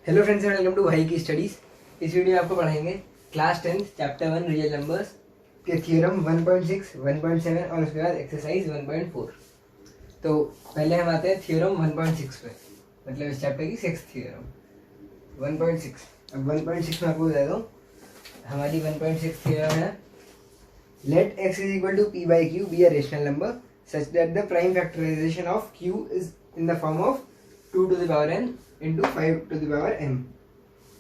Hello friends, welcome to भाई की studies. इस वीडियो में आपको पढ़ाएंगे क्लास 10 चैप्टर 1 रियल नंबर्स के थ्योरम 1.6, 1.7 और उसके बाद एक्सरसाइज 1.4। तो पहले हम आते हैं थ्योरम 1.6 पे, मतलब इस चैप्टर की 6th थ्योरम 1.6। अब 1.6 में आपको बता दूँ, हमारी 1.6 थ्योरम है let x is equal to p by q be a rational number such that the prime factorization of q is in the form of 2 to the power n into 5 to the power m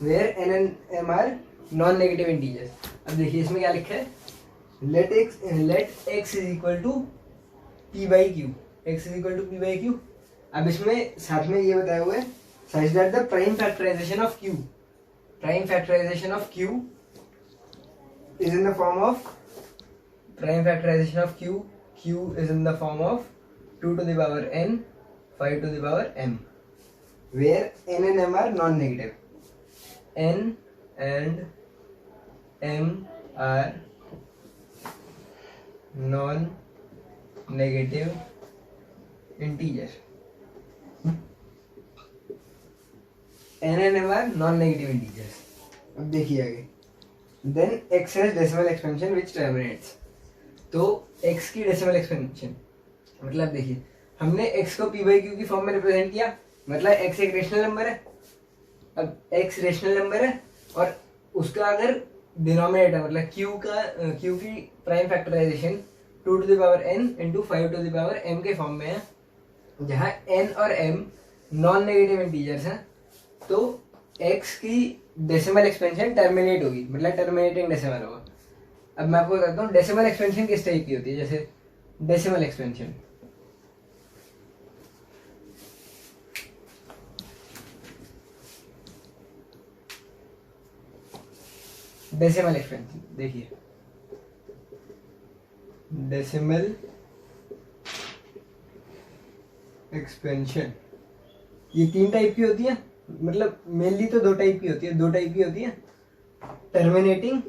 where n and m are non negative integers. अब देखिए इसमें क्या लिखा है, let x is equal to p by q, x is equal to p by q. अब इसमें साथ में ये बताया हुआ है such that the prime factorization of q, prime factorization of q is in the form of prime factorization of q is in the form of 2 to the power n 5 to the power m where n and m are non-negative. n and m are non-negative integer. n and m are non-negative integers. अब देखिए आगे, then x has decimal expansion which terminates. तो x की decimal expansion मतलब देखिए हमने x को p by q की फॉर्म में रिप्रेजेंट किया, मतलब x एक रेशनल नंबर है। अब x रेशनल नंबर है और उसका अगर डिनोमिनेटर मतलब q की prime factorization 2 to the power n into 5 to the power m के फॉर्म में है, जहाँ n और m नॉन नेगेटिव इंटीजर्स हैं, तो x की डेसिमल एक्सपेंशन टर्मिनेट होगी, मतलब टर्मिनेटिंग डेसिमल होगा। अब मैं आपको बताता हूँ डेसिमल एक्सपेंशन किस टाइप की होती है। जैसे डेसिमल एक्सपेंशन, डेसिमल एक्सपेंशन देखिए, डेसिमल एक्सपेंशन ये 3 टाइप की होती है, मतलब मेनली तो 2 टाइप की होती है, टर्मिनेटिंग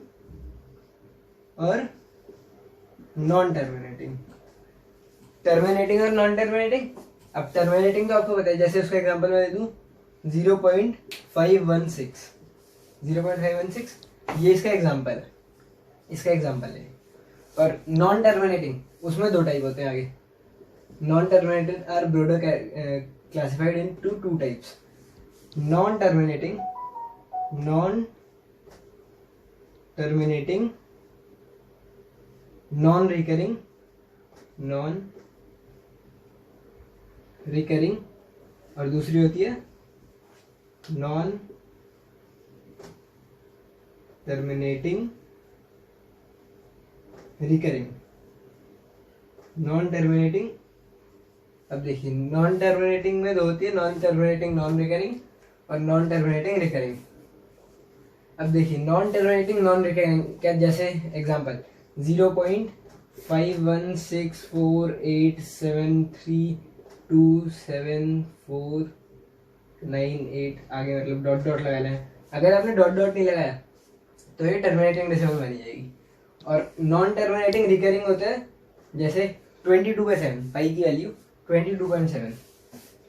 और नॉन टर्मिनेटिंग। टर्मिनेटिंग और नॉन टर्मिनेटिंग। अब टर्मिनेटिंग तो आपको पता है, जैसे उसका एग्जांपल मैं दे दूं 0.516 ये इसका एग्जांपल है। और नॉन टर्मिनेटिंग उसमें 2 टाइप होते हैं आगे। Non terminating are broader classified into 2 types, non terminating, non recurring और दूसरी होती है नॉन टर्मिनेटिंग रिकरिंग। अब देखिए नॉन टर्मिनेटिंग में 2 होती है, नॉन टर्मिनेटिंग नॉन रिकरिंग और नॉन टर्मिनेटिंग रिकरिंग। अब देखिए नॉन टर्मिनेटिंग नॉन रिकरिंग क्या, जैसे एग्जांपल 0.516487327498 आगे मतलब डॉट डॉट लगाना है। अगर आपने डॉट डॉट नहीं लगाया तो ये टर्मिनेटिंग डेसिमल बनी जाएगी। और नॉन टर्मिनेटिंग रिकरिंग होता है, जैसे 22/7 पाई की वैल्यू 22.7,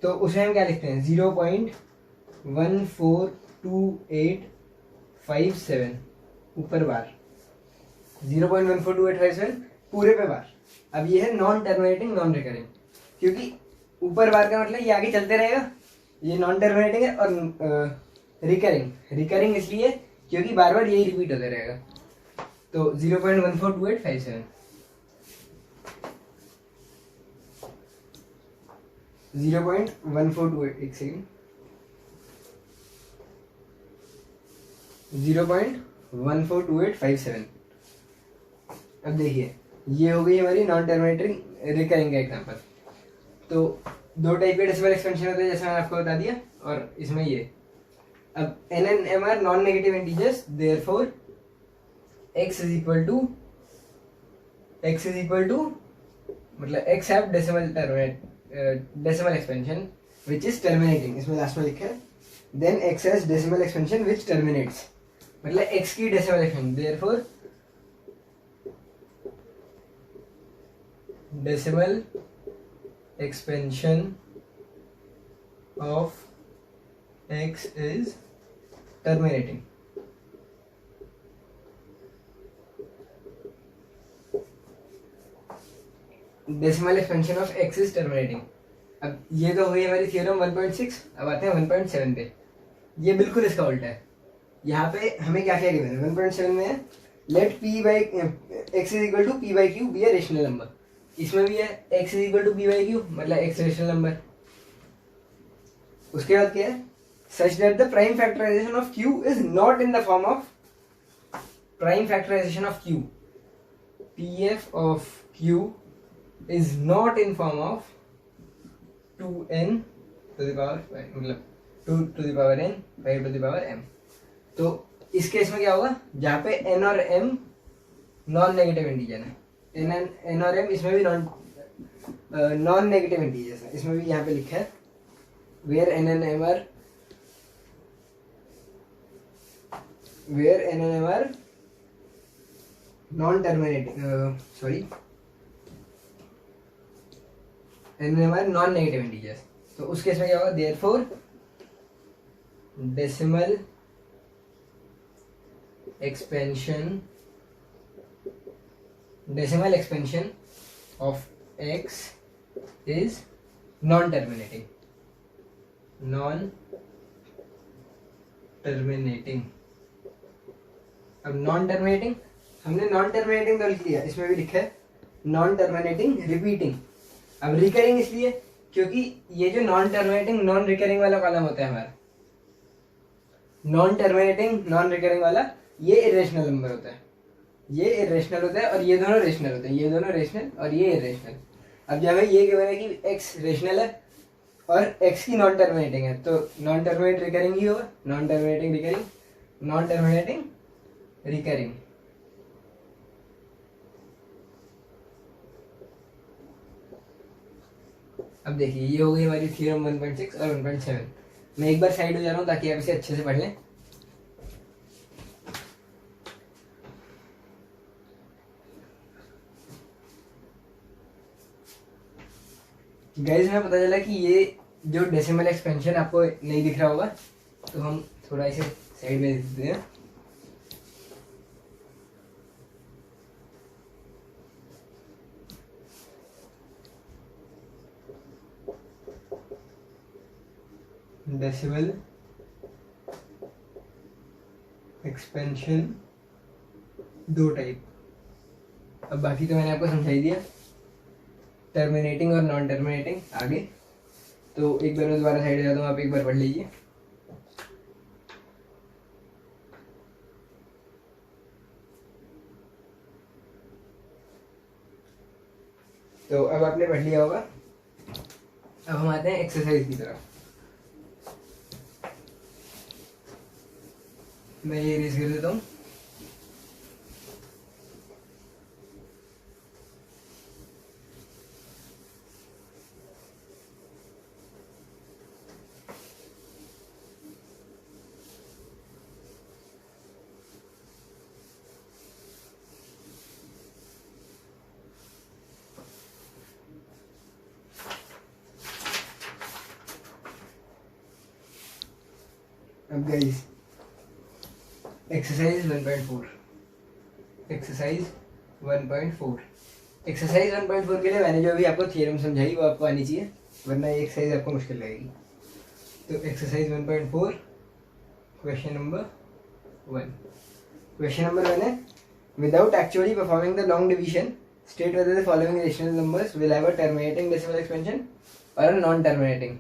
तो उसमें हम क्या लिखते हैं 0.142857 ऊपर बार, 0.142857 पूरे पे बार। अब ये है नॉन टर्मिनेटिंग नॉन रिकरिंग, क्योंकि ऊपर बार का मतलब ये आगे चलते रहेगा, ये नॉन टर्मिनेटिंग है। और रिकरिंग इसलिए क्योंकि बार बार यही रिपीट होता रहेगा। तो 0.142857 0.1428 एक सेकेंड 0.142857। अब देखिए ये हो गई हमारी नॉन टर्मिनेटिंग रिकरिंग का एग्जांपल। तो 2 टाइप के डेसिमल एक्सपेंशन होते हैं, जैसे मैंने आपको बता दिया। और इसमें ये अब n and m are non negative integers, therefore x is equal to मतलब x have decimal expansion which is terminating, इसमें लास्ट में लिखा है। Then x has decimal expansion which terminates, मतलब x की decimal expansion, therefore decimal expansion of x is terminating. Decimal expansion of x is terminating. अब ये तो हुई हमारी थ्योरम 1.6। अब आते हैं 1.7 पे। ये बिल्कुल इसका उल्टा है। यहाँ पे हमें क्या क्या गिवन है 1.7 में है let p by x is equal to p by q be a rational number. इसमें भी है x is equal to p by q, मतलब एक्स रेशनल नंबर। उसके बाद क्या है such that the prime factorization of q is not in the form of prime factorization of q, p f of q is not in form of 2n to the power, मतलब 2 to the power n 5 to the power m। तो इस case में क्या होगा जहाँ पे n और m non negative integer है, n और m इसमें भी नॉन नेगेटिव इंटीजर्स है। इसमें भी यहाँ पे लिखा है where n and m are non terminating, sorry n and m are non negative integers. तो उस केस में क्या होगा देयरफॉर डेसिमल एक्सपेंशन ऑफ x is non terminating। अब नॉन टर्मिनेटिंग हमने नॉन टर्मिनेटिंग तो लिख लिया, इसमें भी लिखा है नॉन टर्मिनेटिंग रिपीटिंग। अब रिकरिंग इसलिए क्योंकि ये जो नॉन टर्मिनेटिंग नॉन रिकरिंग वाला कॉलम होता है हमारा, नॉन टर्मिनेटिंग नॉन रिकरिंग वाला, ये इरेशनल नंबर होता है, ये इरेशनल होता है और ये दोनों रेशनल होते हैं, ये दोनों रेशनल और ये इरेशनल। अब जब ये गिवन है कि x रेशनल है और x की नॉन टर्मिनेटिंग है तो नॉन टर्मिनेट रिकरिंग ही होगा, non terminating recurring, non terminating recurring. अब देखिए ये हो गई हमारी थ्योरम 1.6 और 1.7। मैं एक बार साइड हो जा रहा हूँ ताकि आप इसे अच्छे से पढ़ लें। गाइस हमें पता चला कि ये जो डेसिमल एक्सपेंशन आपको नहीं दिख रहा होगा तो हम थोड़ा इसे साइड में देते हैं। डेसिमल एक्सपेंशन दो टाइप, अब बाकी तो मैंने आपको समझाई दिया, टर्मिनेटिंग और नॉन टर्मिनेटिंग आगे। तो एक बार मैं दोबारा साइड हो जाता हूँ, आप एक बार पढ़ लीजिए। तो अब आपने पढ़ लिया होगा। अब हम आते हैं एक्सरसाइज की तरफ। मैं ये इरेज कर देता हूँ। अब गाइस एक्सरसाइज 1.4, एक्सरसाइज 1.4 के लिए मैंने जो अभी आपको थ्योरम समझाई वो आपको आनी चाहिए, वरना ये एक्सरसाइज आपको मुश्किल लगेगी। तो एक्सरसाइज 1.4 क्वेश्चन नंबर 1 है without actually performing the long division state whether the following rational numbers will have a terminating decimal expansion और अ नॉन टर्मिनेटिंग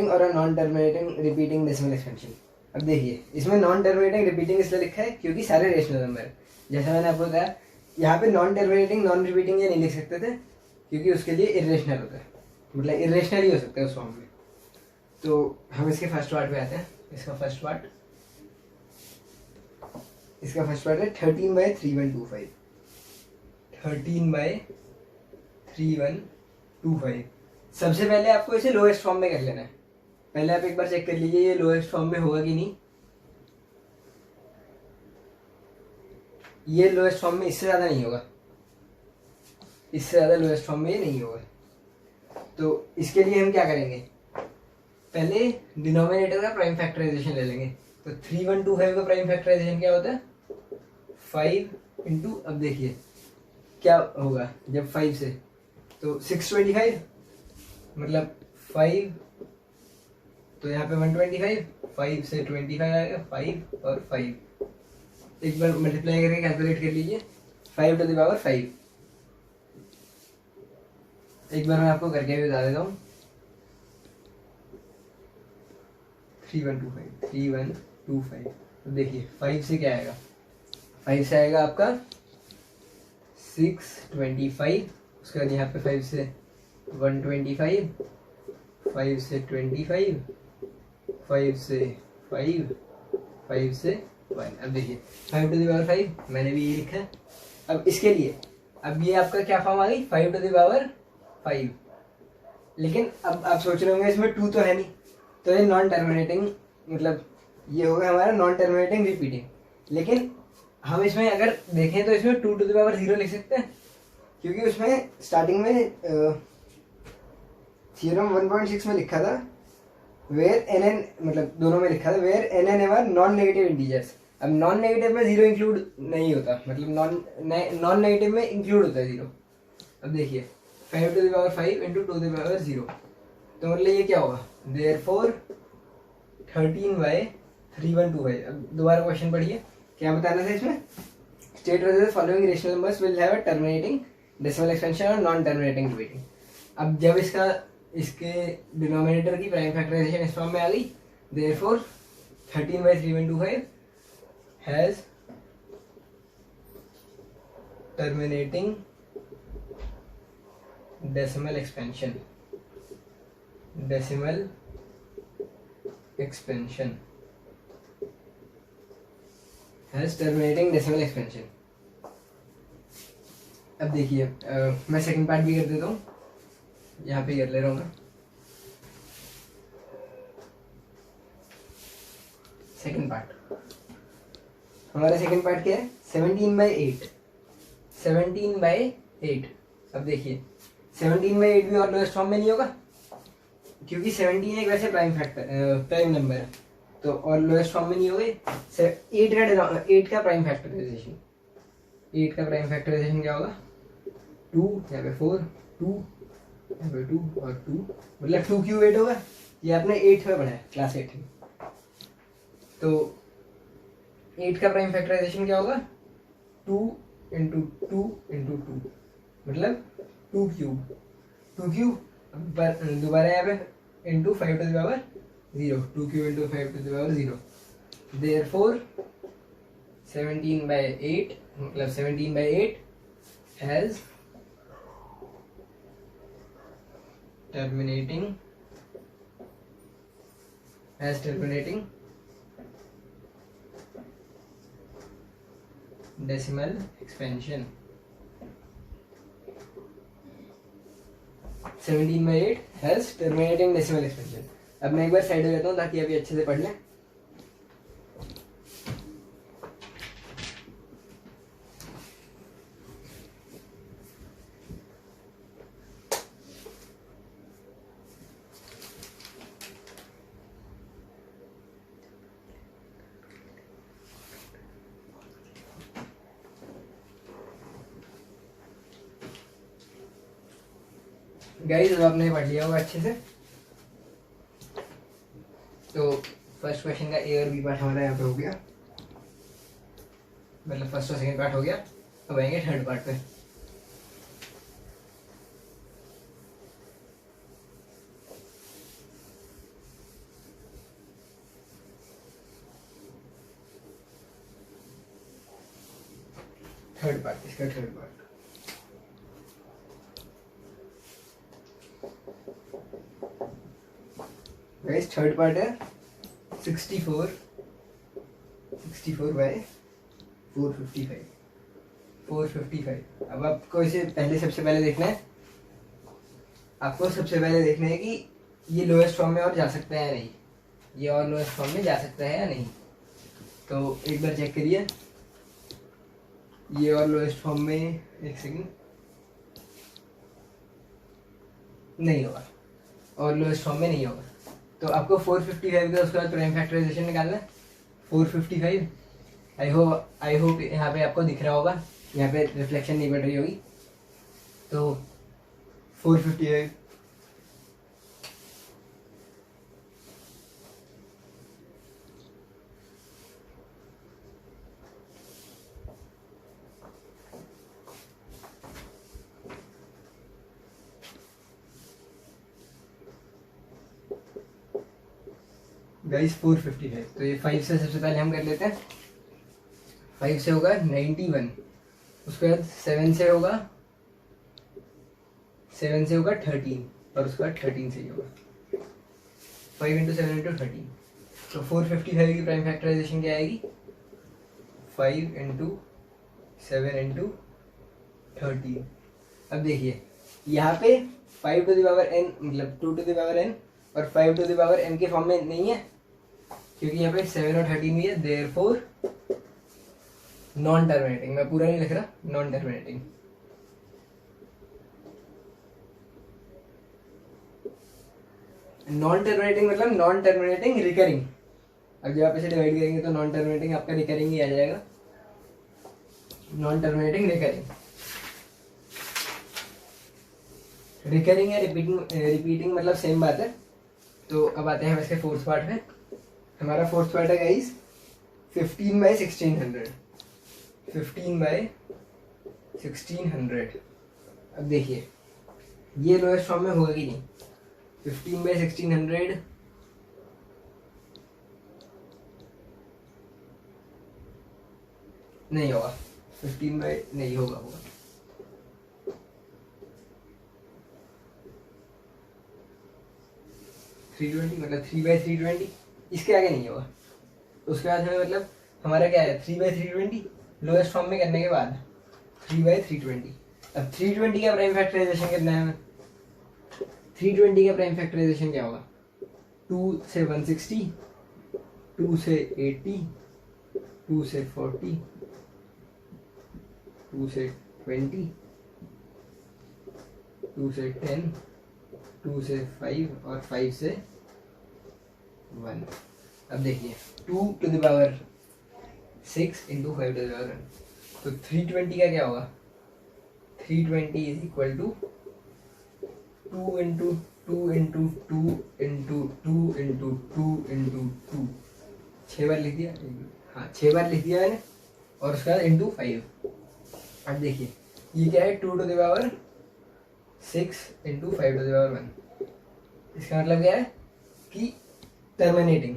और a non terminating repeating decimal expansion. अब देखिए इसमें नॉन टर्मिनेटिंग रिपीटिंग इसलिए लिखा है क्योंकि सारे रेशनल नंबर है। जैसा मैंने आपको बताया यहाँ पे नॉन टर्मिनेटिंग नॉन रिपीटिंग ये नहीं लिख सकते थे क्योंकि उसके लिए इरेशनल होता है, मतलब इरेशनल ही हो सकता है उस फॉर्म में। तो हम इसके फर्स्ट पार्ट पे आते हैं। इसका फर्स्ट पार्ट है 13/3125। 13/3125। सबसे पहले आपको इसे लोएस्ट फॉर्म में कर लेना है। पहले आप एक बार चेक कर लीजिए ये लोएस्ट फॉर्म में होगा कि नहीं। ये लोएस्ट फॉर्म में इससे ज़्यादा नहीं होगा, इससे ज़्यादा लोएस्ट फॉर्म में ये नहीं होगा। तो इसके लिए हम क्या करेंगे, पहले डिनोमिनेटर का प्राइम फैक्टराइजेशन ले लेंगे। तो 3125 का प्राइम फैक्टराइजेशन क्या होता है? 5 इंटू, अब देखिए क्या होगा जब 5 से, तो 625 मतलब 5, तो यहाँ पे 125, 5 से 25 आएगा, 5 और 5, एक बार मल्टीप्लाई करके कैलकुलेट कर लीजिए, 5 टू द पावर 5। एक बार मैं आपको करके भी बता देता हूँ। 3125 तो देखिए 5 से क्या आएगा, 5 से आएगा आपका 625, उसके बाद यहाँ पे 5 से 125, 5 से 25, 5 से 5, 5 से 1। अब देखिए 5 टू द पावर 5 मैंने भी ये लिखा है। अब इसके लिए अब ये आपका क्या फॉर्म आ गई, 5 टू द पावर 5। लेकिन अब आप सोच रहे होंगे इसमें 2 तो है नहीं, तो ये नॉन टर्मिनेटिंग, मतलब ये होगा हमारा नॉन टर्मिनेटिंग रिपीटिंग। लेकिन हम इसमें अगर देखें तो इसमें 2 टू द पावर 0 लिख सकते हैं, क्योंकि उसमें स्टार्टिंग में थ्योरम 1.6 में लिखा था वेयर एन एन, मतलब दोनों में लिखा था where N N are non negative integers. अब नॉन नेगेटिव में 0 इंक्लूड नहीं होता, मतलब नॉन नेगेटिव में इंक्लूड होता है 0। अब देखिए 5 to the power 5 into 2 to the power 0, तो मतलब ये क्या होगा, देयरफॉर 13/3125। अब दोबारा क्वेश्चन पढ़िए, क्या बताना था इसमें, state whether the following rational numbers will have a terminating decimal expansion और नॉन टर्मिनेटिंग रिपीटिंग। अब जब इसके डिनोमिनेटर की प्राइम फैक्टराइजेशन इस फॉर्म में आ गई, therefore 13/3125 has terminating decimal expansion has terminating decimal expansion. अब देखिए मैं सेकंड पार्ट भी कर देता हूँ, यहाँ पे कर ले रहा हूँ मैं। सेकंड पार्ट, हमारा सेकंड पार्ट क्या है, 17/8। 17/8। अब देखिए 17/8 भी और लोएस्ट फॉर्म में नहीं होगा, क्योंकि 17 एक वैसे प्राइम नंबर है, तो और लोएस्ट फॉर्म में नहीं होगी। 8 का प्राइम फैक्टराइजेशन, 8 का प्राइम फैक्टराइजेशन क्या होगा, 2 यहाँ पे 4, 2 यहाँ पे 2 और 2, मतलब 2 क्यूब 8 होगा। ये आपने 8 में पढ़ा है क्लास 8 में। तो 8 का प्राइम फैक्टराइजेशन क्या होगा, 2 इंटू 2 इंटू 2, मतलब 2 क्यूब दोबारा यहाँ पे into 5 to the power 0, 2 cube into 5 to the power 0। Therefore 17/8 मतलब 17/8 has terminating decimal expansion. 17/8 has terminating decimal expansion. अब मैं एक बार साइड हो जाता हूँ ताकि अभी अच्छे से पढ़ लें। गाइस अब आपने पढ़ लिया होगा अच्छे से। तो फर्स्ट क्वेश्चन का ए और बी पार्ट हमारा यहाँ पे हो गया, मतलब फर्स्ट और सेकंड पार्ट हो गया। अब आएंगे थर्ड पार्ट पे। इसका third part guys, third part है 64 बाय 455। अब आपको इसे सबसे पहले देखना है, आपको सबसे पहले देखना है कि ये लोएस्ट फॉर्म में और जा सकता है या नहीं, ये और लोएस्ट फॉर्म में जा सकता है या नहीं। तो एक बार चेक करिए, ये और लोएस्ट फॉर्म में, एक सेकंड, नहीं होगा, और लोएस्ट फॉर्म में नहीं होगा। तो आपको 455 का उसके बाद प्राइम फैक्टराइजेशन निकालना है 455। आई होप यहाँ पे आपको दिख रहा होगा, यहाँ पे रिफ्लेक्शन नहीं बढ़ रही होगी। तो 455 गाइस 455। तो ये 5 से सबसे पहले हम कर लेते हैं। 5 से होगा 91, उसके बाद 7 से होगा 13 और उसके बाद 13 से ही होगा 5 इंटू 7 इंटू 13। तो 455 की प्राइम फैक्टराइजेशन क्या आएगी 5 इंटू 7 इंटू 13। अब देखिए यहाँ पे 5 टू द पावर n मतलब 2 टू द पावर n और 5 टू द पावर n के फॉर्म में नहीं है, क्योंकि यहाँ पे 7 और 13 भी है, देयरफॉर नॉन टर्मिनेटिंग। मैं पूरा नहीं लिख रहा, नॉन टर्मिनेटिंग। नॉन टर्मिनेटिंग मतलब नॉन टर्मिनेटिंग रिकरिंग। अब जब आप इसे डिवाइड करेंगे तो नॉन टर्मिनेटिंग आपका रिकरिंग ही आ जाएगा, नॉन टर्मिनेटिंग रिकरिंग। रिकरिंग या रिपीटिंग मतलब सेम बात है। तो अब आते हैं इसके फोर्थ पार्ट में। हमारा फोर्थ पार्ट है गाइस 15/1600। 15/1600। अब देखिए ये लोएस्ट फॉर्म में होगा कि नहीं। 15/1600 नहीं होगा, 15 नहीं होगा 320 मतलब 3/320, इसके आगे नहीं होगा। उसके बाद हमें मतलब हमारा क्या है 3/320 लोएस्ट फॉर्म में करने के बाद 3/320। अब 320 का प्राइम फैक्टराइजेशन कितना है हमें, 320 का प्राइम फैक्टराइजेशन क्या होगा 2 से 160, 2 से 80, 2 से 40, 2 से 20, 2 से 10, 2 से 5 और 5 से 1। अब देखिए 2 to the power 6 into 5 to the power 1, तो 320 का क्या होगा 320 is equal to 2 into 2 into 2 into 2 into 2 into 2, 6 बार लिख दिया। हाँ 6 बार लिख दिया मैंने, और उसके बाद इंटू 5। अब देखिए ये क्या है 2 to the power 6 into 5 to the power 1। इसका मतलब क्या है कि टर्मिनेटिंग,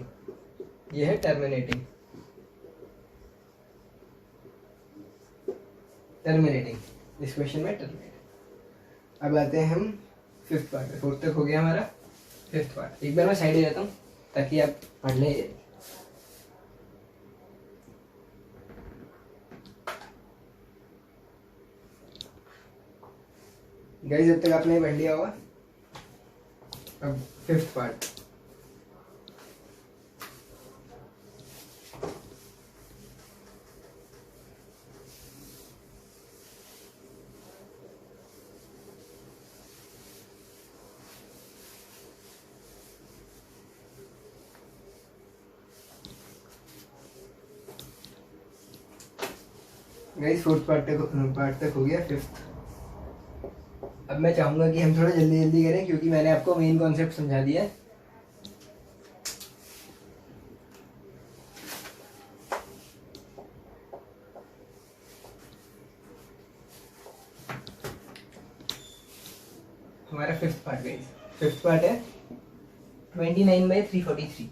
ये है टर्मिनेटिंग। इस क्वेश्चन में टर्मिनेटिंग। अब आते हैं हम फिफ्थ पार्ट में। फोर्थ तक हो गया हमारा, फिफ्थ पार्ट। एक बार मैं साइड ले जाता हूँ ताकि आप पढ़ लें। गाइस जब तक आपने पढ़ लिया होगा। अब fifth part. Guys fourth part तक हो गया, फिफ्थ। अब मैं चाहूंगा कि हम थोड़ा जल्दी जल्दी करें, क्योंकि मैंने आपको मेन कॉन्सेप्ट समझा दिया है। हमारा fifth part guys, fifth part है 29/343।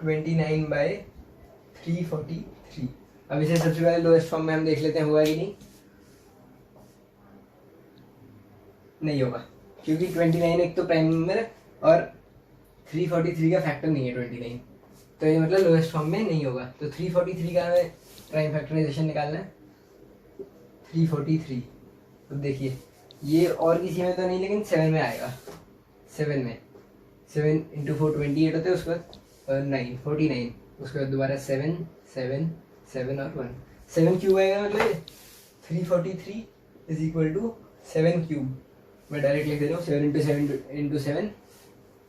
29/343। अब इसे सबसे पहले लोएस्ट फॉर्म में हम देख लेते हैं हुआ कि नहीं होगा, क्योंकि 29 एक तो प्राइम नंबर है और 343 का फैक्टर नहीं है 29, तो ये मतलब लोएस्ट फॉर्म में नहीं होगा। तो 343 का हमें प्राइम फैक्टराइजेशन निकालना है 343। तो देखिए ये और किसी में तो नहीं, लेकिन 7 में आएगा। 7 में 7 इंटू 4 28 होते हैं, उसके बाद 9 49, उसके बाद दोबारा 7 7 7 और 1, 7 क्यूब आएगा। मतलब 343 इज इक्वल टू 7 क्यूब। मैं डायरेक्ट लिख दे रहा हूँ 7 इंटू 7 इंटू 7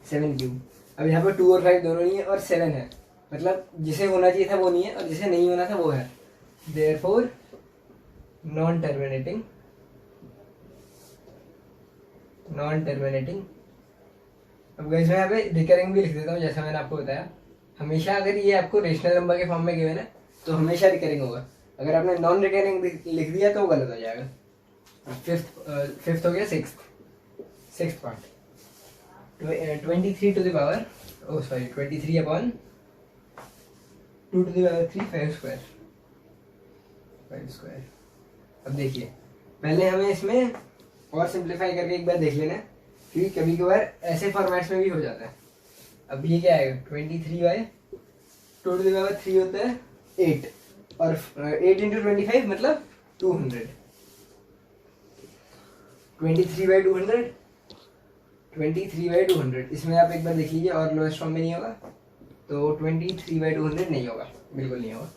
7 क्यूब। अब यहाँ पर 2 और 5 दोनों नहीं है और 7 है, मतलब जिसे होना चाहिए था वो नहीं है और जिसे नहीं होना था वो है। देयरफॉर नॉन टर्मिनेटिंग अब गाइस मैं यहाँ पे रिकरिंग भी लिख देता हूँ, जैसा मैंने आपको बताया। हमेशा अगर ये आपको रेशनल नंबर के फॉर्म में गिवन है तो हमेशा रिकरिंग होगा। अगर आपने नॉन रिकरिंग लिख दिया तो वो गलत हो जाएगा। फिफ्थ हो गया sixth part, 23 to the power 23 upon 2 to the power 3 5 square. अब देखिए पहले हमें इसमें और सिंप्लीफाई करके एक बार देख लेना है, क्योंकि कभी कभार ऐसे फॉर्मेट्स में भी हो जाता है। अब ये क्या आएगा, 23/2 टू द पावर 3 होता है 8 और 8 इंटू 25 मतलब 200। 23/200 इसमें आप एक बार देख लीजिए और लोएस्ट फॉर्म में नहीं होगा तो 23/200 नहीं होगा, बिल्कुल नहीं होगा।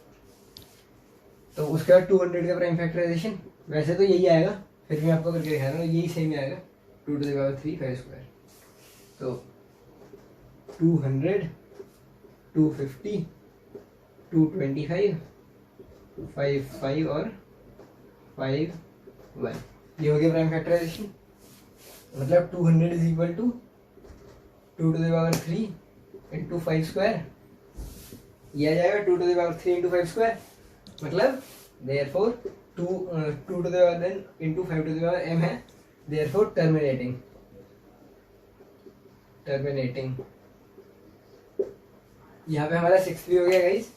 तो उसके बाद 200 का प्राइम फैक्टराइजेशन, वैसे तो यही आएगा, फिर भी आपको करके दिखा रहा हूँ, यही सेम ही आएगा 2 टू द पावर 3 5 स्क्वायर। तो 200 250 225 5 और 5 1, ये हो गया प्राइम फैक्टराइजेशन। मतलब 200 is equal to 2 to the power 3 into 5 square, ये आ जाएगा 2 to the power 3 into 5 square. मतलब therefore 2 to the power then into 5 to the power m है, देयरफॉर टर्मिनेटिंग यहाँ पे हमारा 6 भी हो गया गाइस।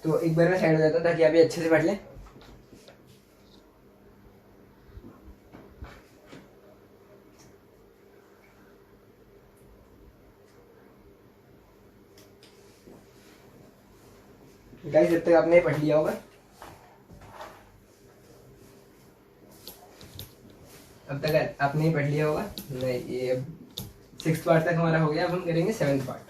तो एक बार मैं साइड हो जाता हूँ ताकि आप ये अच्छे से पढ़ लें। गाइस जब तक आपने पढ़ लिया होगा, अब तक आपने पढ़ लिया होगा नहीं, ये अब 6th पार्ट तक हमारा हो गया। अब हम करेंगे 7th part.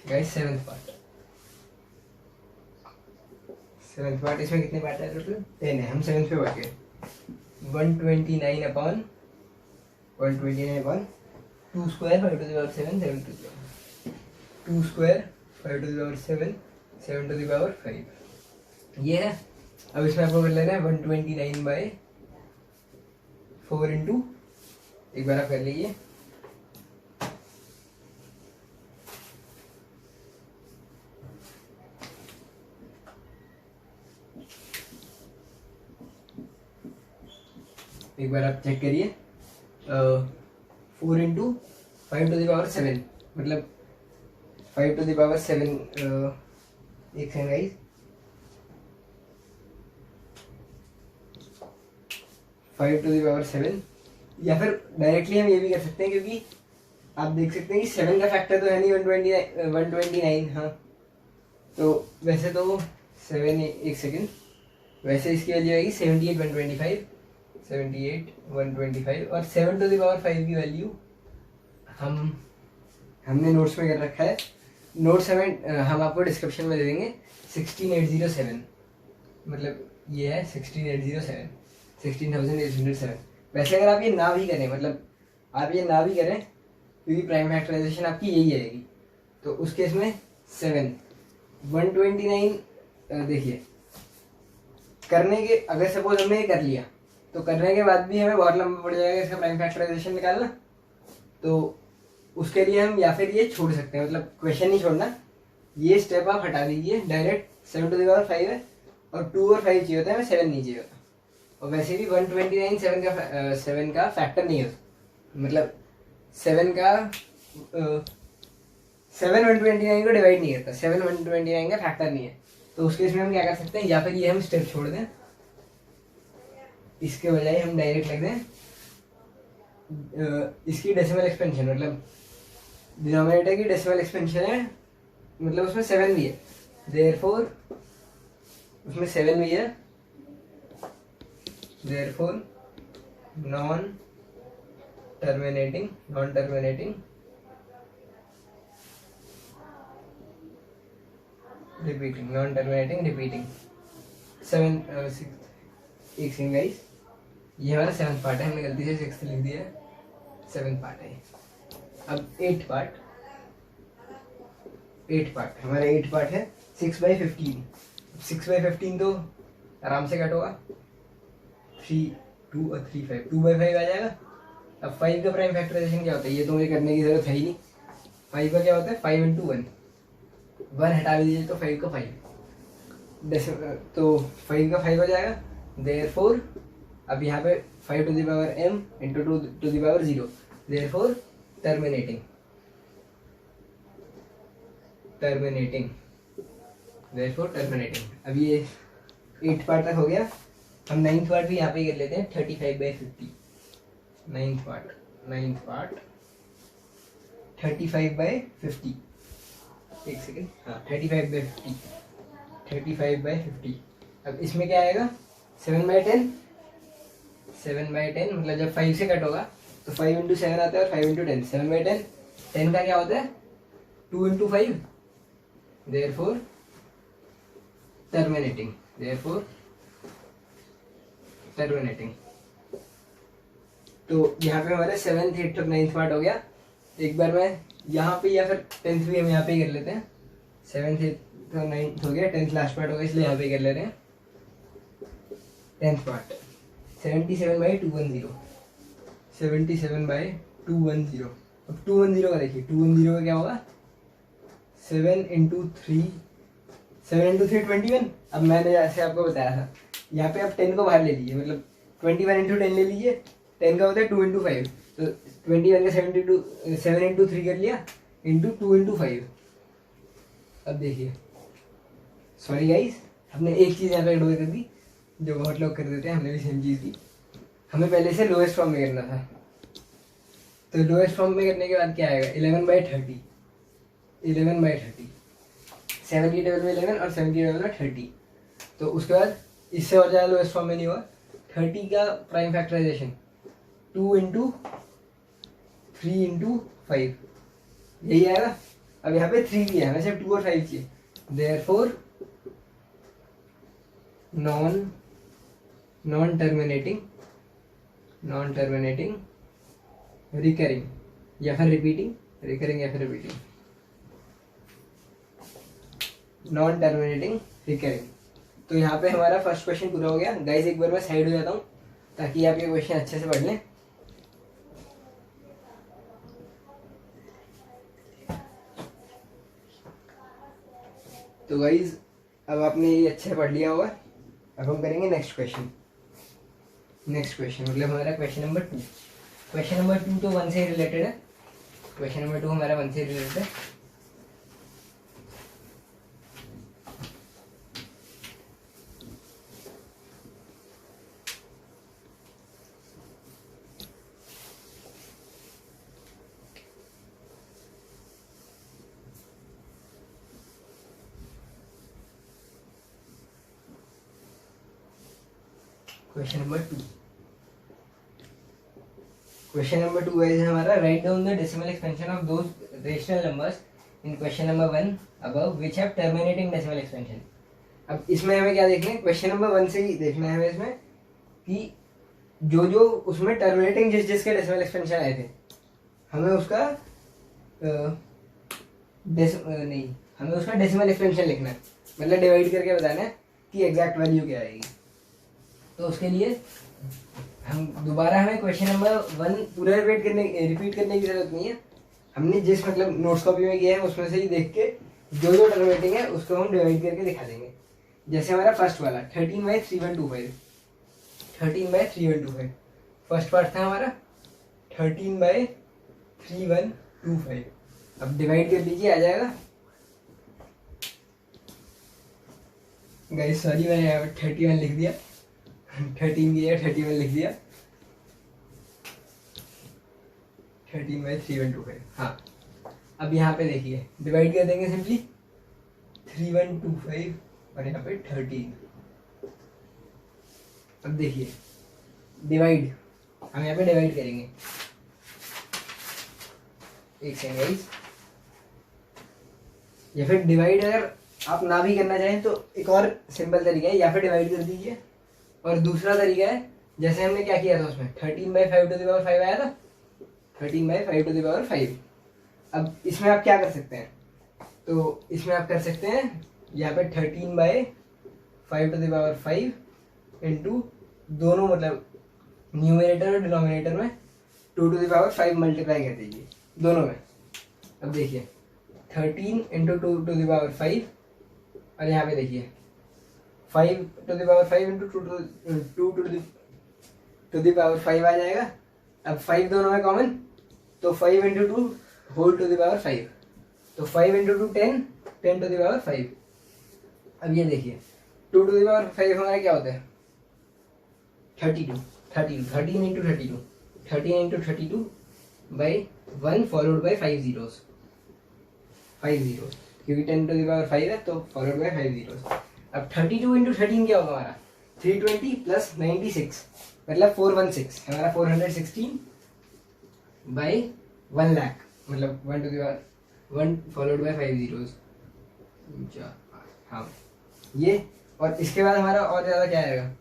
Guys 7th part इसमें कितने पार्ट है टोटल, 10 है। हम 7th पे बढ़ गए। 129 upon 2 square 5 to the power 7 7 to the power 2 square 5 to the power 7 7 to the power 5, ये है। अब इसमें आपको कर लेना है 129/4 इंटू, एक बार आप कर लीजिए, एक बार आप चेक करिए। 4 इंटू 5 टू द पावर 7 मतलब 5 टू द पावर 7, एक second guys, 5 to the power 7, या फिर डायरेक्टली हम ये भी कर सकते हैं, क्योंकि आप देख सकते हैं कि 7 का फैक्टर तो है नहीं 129। हाँ तो वैसे तो 7, एक सेकंड, वैसे इसकी वैल्यू आएगी 78 125 और 7 टू द पावर 5 की वैल्यू हमने नोट्स में कर रखा है। नोट्स हम आपको डिस्क्रिप्शन में दे देंगे। 16807 मतलब ये है 16807 16807। वैसे अगर आप ये ना भी करें, मतलब आप ये ना भी करें क्योंकि प्राइम फैक्टराइजेशन आपकी यही आएगी, तो उस केस में 7 129 देखिए करने के, अगर सपोज हमने ये कर लिया तो करने के बाद भी हमें बहुत लंबा पड़ जाएगा इसका प्राइम फैक्टराइजेशन निकालना। तो उसके लिए हम या फिर ये छोड़ सकते हैं, मतलब क्वेश्चन नहीं छोड़ना, ये स्टेप आप हटा दीजिए, डायरेक्ट 7 टू द पावर 5 है और 2 और 5 चाहिए होता है, हमें 7 नहीं चाहिए होता। और वैसे भी 129 7 का फैक्टर नहीं होता, मतलब 7 129 को डिवाइड नहीं करता, 7 129 का फैक्टर नहीं है। तो उस केस में हम क्या कर सकते हैं, या फिर ये हम स्टेप छोड़ दें, इसके बजाय हम डायरेक्ट लिख दें इसकी डेसिमल एक्सपेंशन, मतलब डिनोमिनेटर की डेसिमल एक्सपेंशन है, मतलब उसमें 7 भी है, देयरफॉर उसमें 7 भी है, therefore non terminating repeating, non terminating, repeating. 7 6 एक सेकंड गाइस, ये हमारा 7th पार्ट है, हमने गलती से 6th लिख दिया है, 7th पार्ट है। अब 8th पार्ट, 8 पार्ट हमारा 8 पार्ट है 6/15। 6/15 तो आराम से कट होगा, 3 2 और 3 5, 2/5 आ जाएगा। अब 5 का प्राइम फैक्टराइजेशन क्या होता है, ये तो मुझे करने की जरूरत है ही नहीं। 5 का क्या होता है, 5 × 1, 1 हटा दीजिए तो 5 का 5, तो 5 का 5 हो जाएगा। देयरफॉर अब यहाँ पे 5 to the power m into 2 to the power 0, therefore terminating, terminating, therefore terminating. अब ये 8 पार्ट तक हो गया। हम 9th पार्ट भी यहाँ पे कर लेते हैं, 35/50। 9th पार्ट 35/50, एक सेकेंड, हाँ 35/50, 35/50। अब इसमें क्या आएगा, 7/10, 7/10 मतलब जब 5 से कट होगा तो 5 × 7 आता है और 5 × 10, 7/10। 10 का क्या होता है, 2 × 5, देयरफॉर टर्मिनेटिंग, देयरफॉर टर्मिनेटिंग। तो यहाँ पे हमारे 7th 8th और 9th पार्ट हो गया। एक बार मैं यहाँ पे या फिर 10th भी हम यहाँ पे कर लेते हैं। 7th 8th और 9th हो गया, 10th लास्ट पार्ट हो गया, इसलिए यहाँ पे कर ले रहे हैं। 10th part 77/210, 77/210। अब 210 का देखिए, 210 का क्या होगा, 7 × 3, 7 × 3 21। अब मैंने जैसे आपको बताया था, यहाँ पे आप 10 को बाहर ले लीजिए, मतलब 21 × 10 ले लीजिए। 10 का होता है 2 × 5, तो 21 का 7 × 3 कर लिया, इंटू 2 × 5। अब देखिए, सॉरी गाइस, हमने एक चीज़ यहाँ पे इग्नोर कर दी, जो बहुत लोग कर देते हैं, हमने भी सेम चीज़ की। हमें पहले से लोएस्ट फॉर्म में करना था, तो लोएस्ट फॉर्म में करने के बाद क्या आएगा, 11/30, 11/30। 7 की टेबल में 11 और 7 की टेबल में 30, तो उसके बाद इससे और ज़्यादा लोएस्ट फॉर्म में नहीं हुआ। 30 का प्राइम फैक्टराइजेशन 2 × 3 × 5, यही आएगा। अब यहाँ पे 3 भी है, हमें सिर्फ 2 और 5 चाहिए, देयरफॉर नॉन टर्मिनेटिंग, रिकरिंग या फिर रिपीटिंग, रिकरिंग या फिर रिपीटिंग, नॉन टर्मिनेटिंग, रिकरिंग। तो यहाँ पे हमारा फर्स्ट क्वेश्चन पूरा हो गया। गाइस एक बार मैं साइड हो जाता हूँ ताकि आप ये क्वेश्चन अच्छे से पढ़ लें। तो गाइस अब आपने ये अच्छे से पढ़ लिया होगा। अब हम करेंगे नेक्स्ट क्वेश्चन मतलब हमारा क्वेश्चन नंबर 2। क्वेश्चन नंबर 2 तो 1 से रिलेटेड है, क्वेश्चन नंबर 2 हमारा 1 से रिलेटेड है। क्वेश्चन नंबर 2 है हमारा, write down the decimal expansion of those rational numbers in question number 1 above which have terminating decimal expansion. अब इसमें हमें क्या देखना है, क्वेश्चन नंबर 1 से ही देखना है हमें इसमें कि जो उसमें टर्मिनेटिंग जिसके डेसिमल एक्सपेंशन आए थे, हमें उसका हमें उसका डेसिमल एक्सपेंशन लिखना है, मतलब डिवाइड करके बताना है कि एग्जैक्ट वैल्यू क्या आएगी। तो उसके लिए हमें क्वेश्चन नंबर 1 पूरा रिपीट करने की जरूरत नहीं है। हमने जिस मतलब नोट्स कॉपी में किया है उसमें से ही देख के जो टर्मिनेटिंग है उसको हम डिवाइड करके दिखा देंगे। जैसे हमारा फर्स्ट वाला 13/3125, 13/3125 फर्स्ट पार्ट था हमारा 13/3125। अब डिवाइड कर लीजिए, आ जाएगा। गाइस सॉरी, मैंने यहाँ पे 31 लिख दिया, 13 की जगह 31 लिख दिया, 13/3125। हाँ, अब यहाँ पे देखिए डिवाइड कर देंगे सिंपली 3125 और यहाँ पे 13। अब देखिए डिवाइड, हम यहाँ पे डिवाइड करेंगे, एक सेकेंड गाइस, या फिर डिवाइड अगर आप ना भी करना चाहें तो एक और सिंपल तरीका है, या फिर डिवाइड कर दीजिए। और दूसरा तरीका है, जैसे हमने क्या किया था उसमें 13/5 आया था, 13/5 अब इसमें आप क्या कर सकते हैं, तो इसमें आप कर सकते हैं यहाँ पे 13/5 इंटू दोनों, मतलब न्यूमरेटर और डिनोमिनेटर में 2⁵ मल्टीप्लाई कर दीजिए दोनों में। अब देखिए 13 इंटू 2⁵, और यहाँ पे देखिए 5⁵ इंटू 2⁵ आ जाएगा। अब 5 दोनों में कॉमन, तो 5 इंटू 2 होल⁵, तो 5 इंटू 2 10, 10⁵। अब ये देखिए 2⁵ हमारा क्या होता है 32, 13 into 32, 13 into 32/1 followed by 5 zeros, क्योंकि 10⁵ है तो फॉलोड बाई 5 zeros। अब 32 इंटू 13 क्या होगा हमारा 320 प्लस 96, मतलब 416, हमारा 416/1 लाख, मतलब 1 फॉलोड बाई 5 zeros। हाँ ये, और इसके बाद हमारा और ज़्यादा क्या आएगा,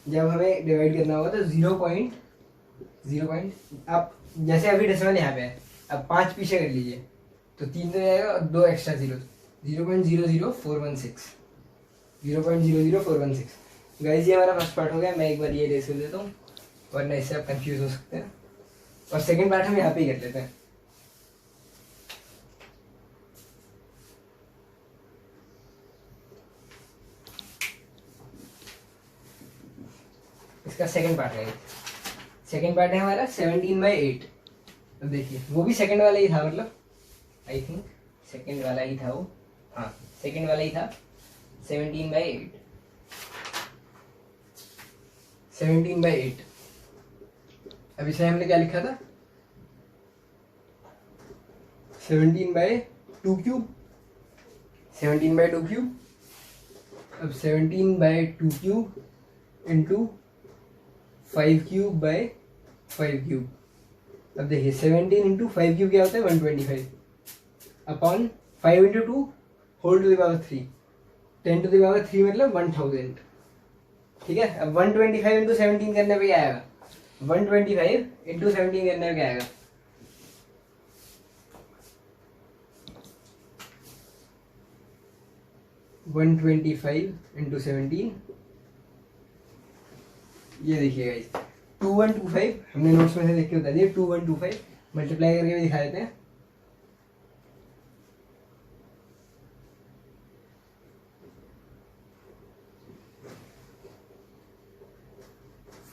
जब हमें डिवाइड करना होगा तो 0. आप जैसे अभी डेसिमल यहाँ पे है, अब 5 पीछे कर लीजिए तो 3 तो जाएगा और 2 एक्स्ट्रा जीरो, 0.00416, 0.00416। गाइस ये हमारा फर्स्ट पार्ट हो गया। मैं एक बार ये रेस कर देता हूँ, वरना इससे आप कंफ्यूज हो सकते हैं। और सेकंड पार्ट हम यहाँ पे ही कर लेते हैं। इसका सेकंड पार्ट है, सेकंड पार्ट है हमारा 17/8। अब देखिए वो भी सेकंड वाला ही था, मतलब आई थिंक सेकंड वाला ही था वो, हाँ सेकंड वाला ही था। 17/8, 17/8। अब इसे हमने क्या लिखा था 17/2 17/2। अब 17/2 इंटू 5³ अब देखिए 17 इंटू 5³ क्या होता है 125 अपॉन 5 इंटू 2 होल⁵3, 10⁵ मतलब 1000। ठीक है, अब 125 इंटू 17 करने पे क्या आएगा, 125 इंटू 17 करने पे क्या आएगा 125 इंटू 17। ये देखिए गाइस 2125, हमने नोट्स में से देख के बता दिया 2125 मल्टीप्लाई करके भी दिखा देते हैं।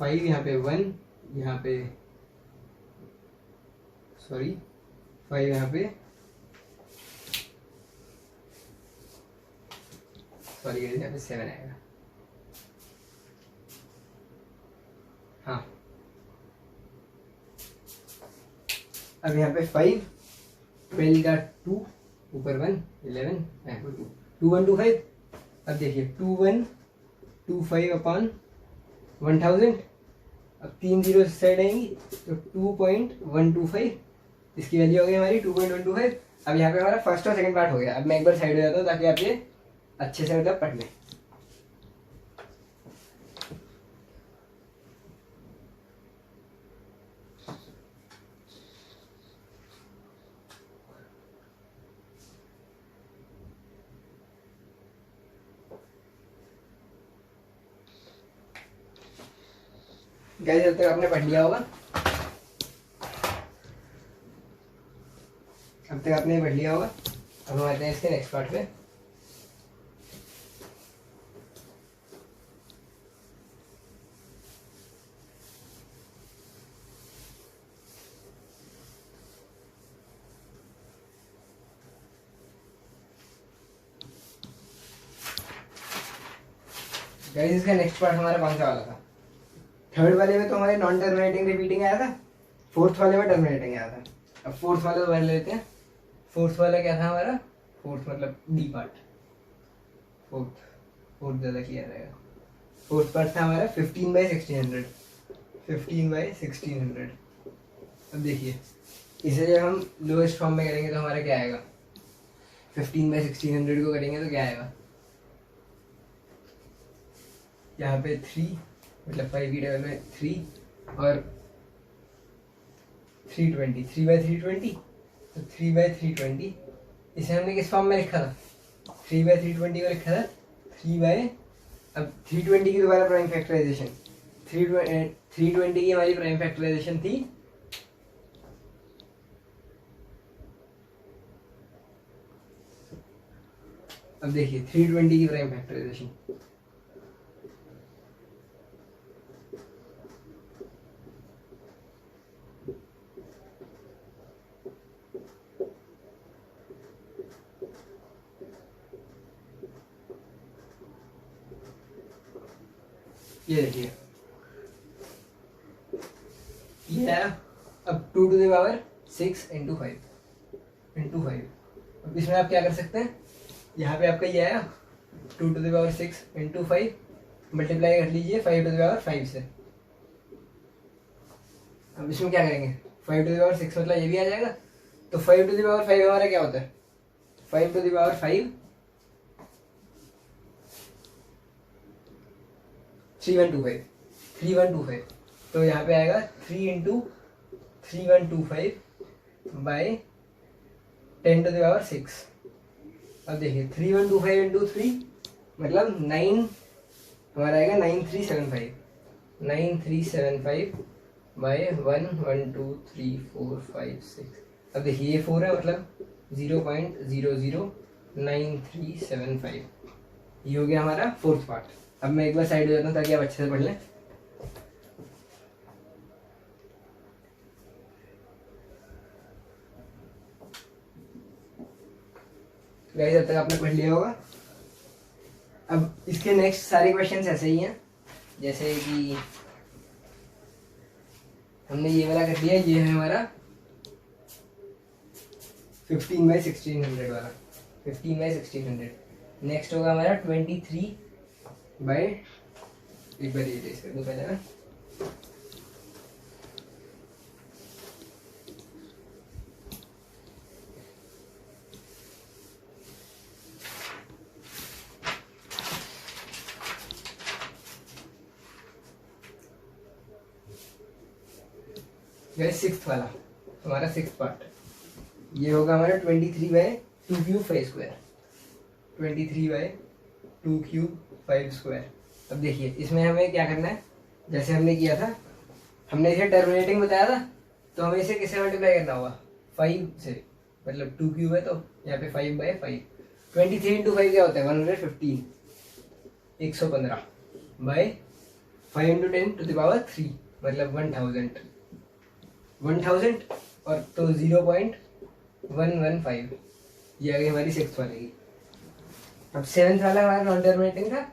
फाइव यहाँ पे 1, यहाँ पे सॉरी 5 यहाँ पे, सॉरी यहाँ पे 7 आएगा। हाँ अब यहाँ पे 5, 12 का 2, ऊपर 1, 11, 2125। अब देखिए 2125 अपॉन 1000। अब 3 जीरो साइड आएंगी तो 2.125, इसकी वैल्यू हो गई हमारी 2.125। अब यहाँ पे हमारा फर्स्ट और सेकंड पार्ट हो गया। अब मैं एक बार साइड हो जाता हूँ ताकि आप ये अच्छे से मतलब पढ़ लें। गाइस जब तक आपने पढ़ लिया होगा, अब तक आपने पढ़ लिया होगा। अब हम आते हैं इसके नेक्स्ट पार्ट पे। गाइस इसका नेक्स्ट पार्ट हमारा कौन सा वाला था, थर्ड वाले में तो हमारे नॉन टर्मिनेटिंग रिपीटिंग आया था, फोर्थ वाले में टर्मिनेटिंग आया था। अब फोर्थ वाले वाले लेते हैं। फोर्थ वाला क्या था हमारा, फोर्थ मतलब डी पार्ट, फोर्थ ज़्यादा किया जाएगा। फोर्थ पार्ट था हमारा 15/1600, 15/1600। अब देखिए इसे जब हम लोएस्ट फॉर्म में करेंगे तो हमारा क्या आएगा, 15/1600 को करेंगे तो क्या आएगा यहाँ पे 3 मतलब 5 की टेबल में 3 और 320, 3/320, तो 3/320 इसे हमने किस फॉर्म में लिखा था? 3/320 को लिखा था 3 अब 320 की दोबारा प्राइम फैक्टराइजेशन, 320 की हमारी प्राइम फैक्टराइजेशन थी अब देखिए 320 की प्राइम फैक्टराइजेशन, ये देखिए ये है अब 2 टू द पावर 6 इंटू 5 अब इसमें आप क्या कर सकते हैं, यहाँ पे आपका ये आया 2 to the power 6 into 5 multiply कर लीजिए 5 टू द पावर 5 से। अब इसमें क्या करेंगे, 5 टू द पावर 6 मतलब ये भी आ जाएगा, तो 5 टू द पावर 5 हमारा क्या होता है, 5 टू द पावर 5 3125, तो यहाँ पे आएगा 3 into 3125 by 10 to the power 6। अब देखिए 3125 इंटू 3 मतलब 9 हमारा आएगा 9375 बाई 1 1 2 3 4 5 6। अब देखिए ये 4 है मतलब 0.009375, ये हो गया हमारा फोर्थ पार्ट। अब मैं एक बार साइड हो जाता हूँ ताकि आप अच्छे से पढ़ लें। गाइस अब तक आपने पढ़ लिया होगा। अब इसके नेक्स्ट सारे क्वेश्चंस ऐसे ही हैं, जैसे कि हमने ये वाला कर दिया, ये है हमारा 15/1600 वाला, 15/1600। नेक्स्ट होगा हमारा 23 बाय, एक बार ये कर दो पहले ना, सिक्स्थ वाला हमारा सिक्स्थ पार्ट, ये होगा हमारा 23/2^5², 23/2^5²। अब देखिए इसमें हमें क्या करना है, जैसे हमने किया था, हमने इसे टर्मिनेटिंग बताया था, तो हमें इसे किससे मल्टीप्लाई करना होगा, 5 से, मतलब 2³ है तो यहाँ पे 5/5। 23 इंटू 5 क्या होता है 115, 115 by 5 into 10 to the power 3 मतलब 1000 और तो 0.115, ये आ गई हमारी सिक्स्थ वाले की। अब सेवेंथ वाला हमारा नॉन टर्मिनेटिंग था,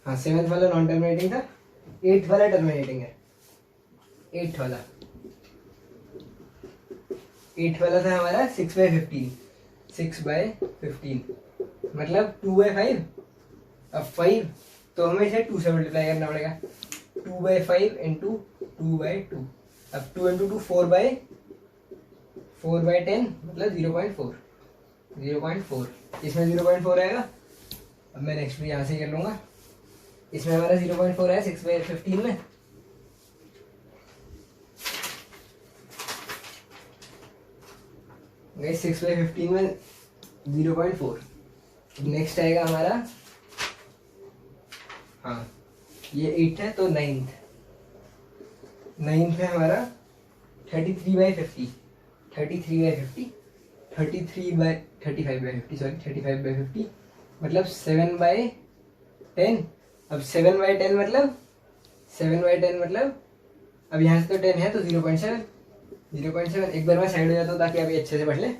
हाँ सेवेंथ वाला नॉन टर्मिनेटिंग था, एट्थ वाला टर्मिनेटिंग है। एट्थ वाला था हमारा 6/15, 6/15 मतलब 2/5। अब 5 तो हमें इसे 2 से मल्टीप्लाई करना पड़ेगा, 2/5 इंटू 2/2। अब 2 इंटू 2 4/10 मतलब 0.4, इसमें 0.4 आएगा। अब मैं नेक्स्ट भी यहाँ से ही कर लूँगा, इसमें हमारा 0.4 है 6/15 में, गई 6/15 में 0.4। नेक्स्ट आएगा हमारा, हाँ ये 8 है तो 9th है हमारा 33/50, 35/50 मतलब 7/10। अब 7/10 मतलब अब यहाँ से तो 10 है तो 0.7। एक बार मैं साइड हो जाता हूँ ताकि आप ये अच्छे से पढ़ लें।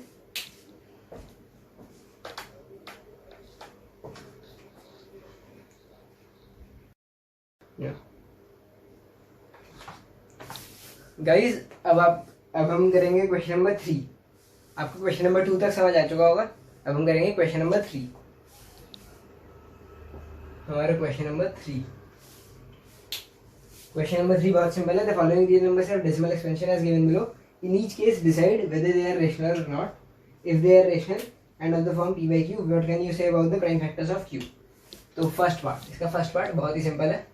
गाइस अब हम करेंगे क्वेश्चन नंबर 3। आपको क्वेश्चन नंबर 2 तक समझ आ चुका होगा, अब हम करेंगे क्वेश्चन नंबर 3। हमारा क्वेश्चन नंबर 3 बहुत सिंपल है। The following real numbers have decimal expansion as given below, in each case decide whether they are rational और not, if they are rational and of the form p/q, what can you say about the prime factors of q। तो तो first part, इसका first part बहुत ही simple है।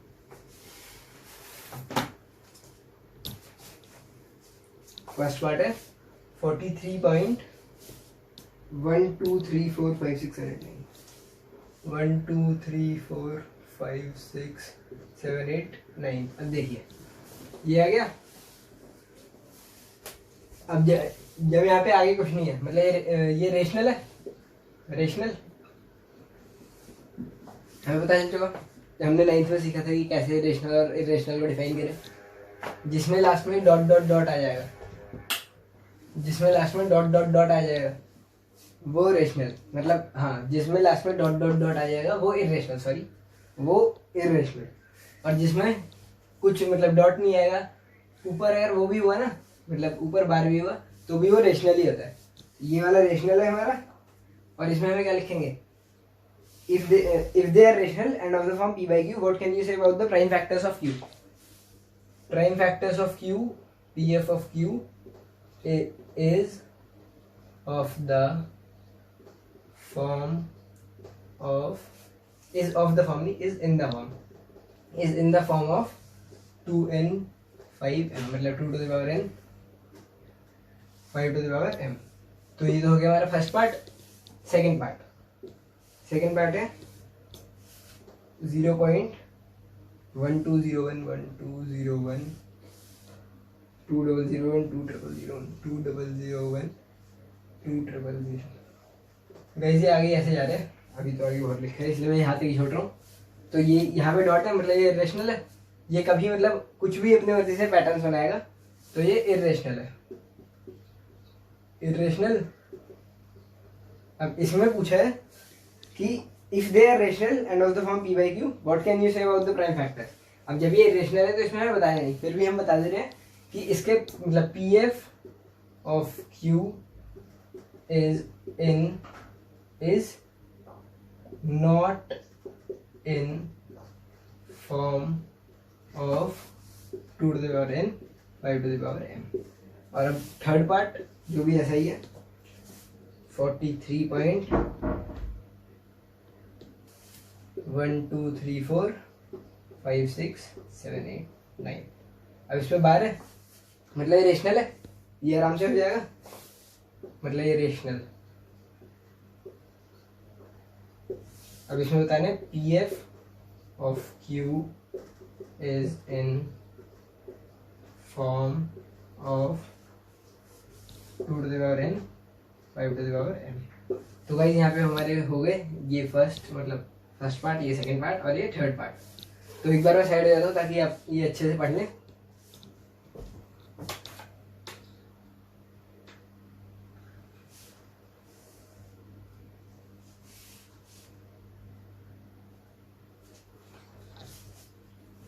First part है 43.123456789 1 2 3 4 5 6 7 8 9। अब देखिए ये आ गया। अब जब यहाँ पे आगे कुछ नहीं है, मतलब ये रेशनल है। रेशनल हमें पता चल चुका, हमने 9th में सीखा था कि कैसे रेशनल और इरेशनल को डिफाइन करें। जिसमें लास्ट में डॉट डॉट डॉट आ जाएगा, जिसमें लास्ट में डॉट डॉट डॉट आ जाएगा वो रेशनल, मतलब हाँ, जिसमें लास्ट में डॉट डॉट डॉट आ जाएगा वो इरेशनल, सॉरी वो इरेशनल। और जिसमें कुछ मतलब डॉट नहीं आएगा ऊपर, अगर वो भी हुआ ना, मतलब ऊपर बार भी हुआ तो भी वो रेशनल ही होता है। ये वाला रेशनल है हमारा। और इसमें हमें क्या लिखेंगे, if they are rational and of the form p by q, what can you say about the prime factors of q? Prime factors of q, pf of q is of the form of is in the form of 2n 5m, मतलब 2 to the power n 5 to the power m। तो ये तो हो गया हमारा first part. Second part है 0.1201 1201 2001 2001 2001 2000। Guys ये आगे ऐसे जा रहे हैं, अभी तो आगे बहुत लिखा है इसलिए मैं यहाँ तक ही छोड़ रहा हूँ। तो ये यहाँ पे डॉट है, मतलब ये इरेशनल है। ये कभी मतलब कुछ भी अपने मर्जी से पैटर्न बनाएगा तो ये इरेशनल है। इरेशनल। अब इसमें पूछा है कि if they are rational and of the form p by q, what can you say about the prime factors? अब जब ये रेशनल है तो इसमें हमें बताया नहीं, फिर भी हम बता दे रहे हैं कि इसके मतलब pf of q is not in form of 2 to the power n 5 to the power m। और अब थर्ड पार्ट जो भी ऐसा ही है 43.1 2 3 4 5 6 7 8 9। अब इसमें बार है, मतलब ये रेशनल है, ये आराम से हो जाएगा, मतलब ये रेशनल। अब इसमें बताना है pf of q is in form of 2 to the power n 5 to the power m। तो गाइस यहाँ पे हमारे हो गए ये फर्स्ट पार्ट, ये सेकंड पार्ट और ये थर्ड पार्ट। तो एक बार मैं साइड हो जाता हूँ ताकि आप ये अच्छे से पढ़ लें।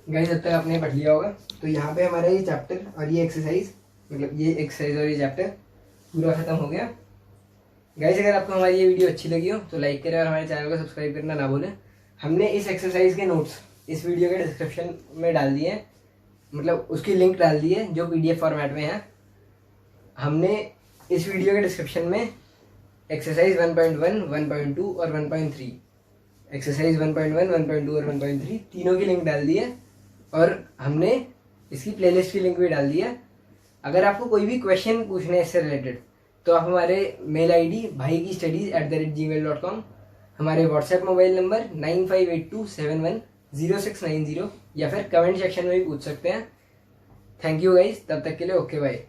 गाइस जब तक आपने पढ़ लिया होगा तो यहाँ पे हमारा ये चैप्टर और ये एक्सरसाइज, मतलब ये एक्सरसाइज और ये चैप्टर पूरा खत्म हो गया। गाइस अगर आपको हमारी ये वीडियो अच्छी लगी हो तो लाइक करें और हमारे चैनल को सब्सक्राइब करना ना भूलें। हमने इस एक्सरसाइज के नोट्स इस वीडियो के डिस्क्रिप्शन में डाल दिए हैं, मतलब उसकी लिंक डाल दी है जो PDF फॉर्मेट में है। हमने इस वीडियो के डिस्क्रिप्शन में एक्सरसाइज 1.1 1.2 और 1.3, एक्सरसाइज 1.1 1.2 और 1.3 तीनों की लिंक डाल दी है और हमने इसकी प्लेलिस्ट की लिंक भी डाल दी है। अगर आपको कोई भी क्वेश्चन पूछना है इससे रिलेटेड तो आप हमारे मेल ID bhaikistudies@gmail.com, हमारे व्हाट्सएप मोबाइल नंबर 9582710690 या फिर कमेंट सेक्शन में भी पूछ सकते हैं। थैंक यू गाइस, तब तक के लिए ओके बाय।